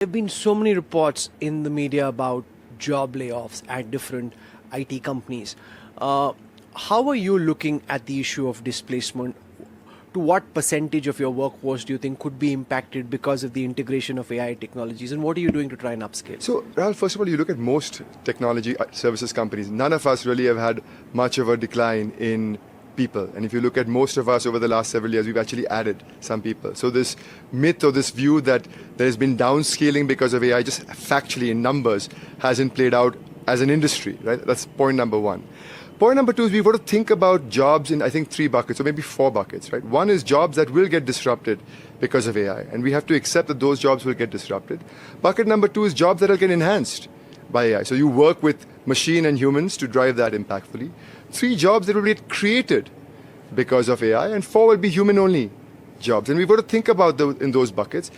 There have been so many reports in the media about job layoffs at different IT companies. How are you looking at the issue of displacement? To what percentage of your workforce do you think could be impacted because of the integration of AI technologies? And what are you doing to try and upscale? So, Rahul, first of all, you look at most technology services companies. None of us really have had much of a decline in people. And if you look at most of us over the last several years, we've actually added some people. So this myth or this view that there has been downscaling because of AI, just factually in numbers, hasn't played out as an industry, right? That's point number one. Point number two is we've got to think about jobs in, I think, 3 buckets, or maybe 4 buckets, right? One is jobs that will get disrupted because of AI, and we have to accept that those jobs will get disrupted. Bucket number 2 is jobs that will get enhanced by AI. So you work with machine and humans to drive that impactfully. 3 jobs that will get created because of AI, and 4 will be human-only jobs. And we've got to think about in those buckets.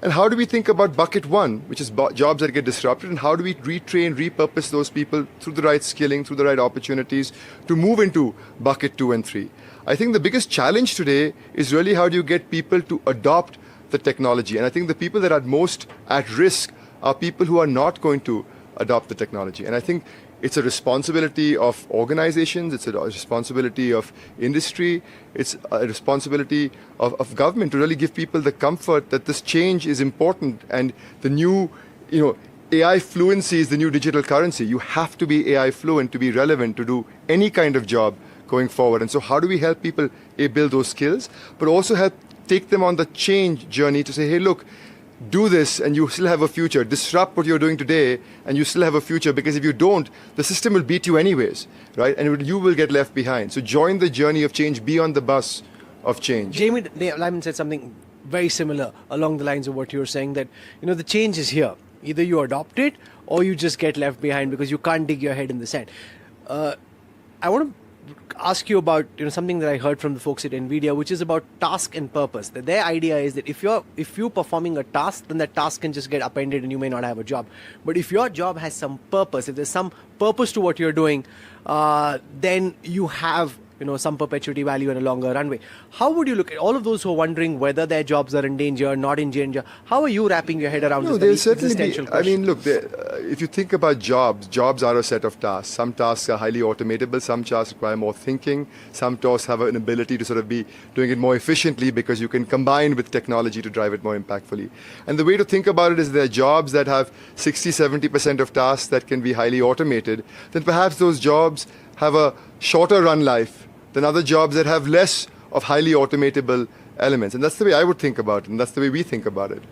And how do we think about bucket 1, which is jobs that get disrupted, and how do we retrain, repurpose those people through the right skilling, through the right opportunities to move into bucket 2 and 3? I think the biggest challenge today is really how do you get people to adopt the technology? And I think the people that are most at risk are people who are not going to adopt the technology. And I think it's a responsibility of organizations, it's a responsibility of industry, it's a responsibility of government to really give people the comfort that this change is important, and the new, AI fluency is the new digital currency. You have to be AI fluent to be relevant to do any kind of job going forward. And so how do we help people build those skills, but also help take them on the change journey to say, hey, look, do this and you still have a future. Disrupt what you're doing today and you still have a future, because if you don't, the system will beat you anyways, right? And you will get left behind. So join the journey of change, be on the bus of change. Jamie Lyman said something very similar along the lines of what you were saying, that the change is here. Either you adopt it or you just get left behind because you can't dig your head in the sand. I want to ask you about something that I heard from the folks at NVIDIA, which is about task and purpose. That their idea is that if you're performing a task, then that task can just get appended and you may not have a job. But if your job has some purpose, if there's some purpose to what you're doing, then you have some perpetuity value and a longer runway. How would you look at all of those who are wondering whether their jobs are in danger, not in danger? How are you wrapping your head around this existential question? I mean, look, if you think about jobs are a set of tasks. Some tasks are highly automatable, some tasks require more thinking, some tasks have an ability to sort of be doing it more efficiently because you can combine with technology to drive it more impactfully. And the way to think about it is there are jobs that have 60-70% of tasks that can be highly automated, then perhaps those jobs have a shorter run life than other jobs that have less of highly automatable elements. And that's the way I would think about it, and that's the way we think about it.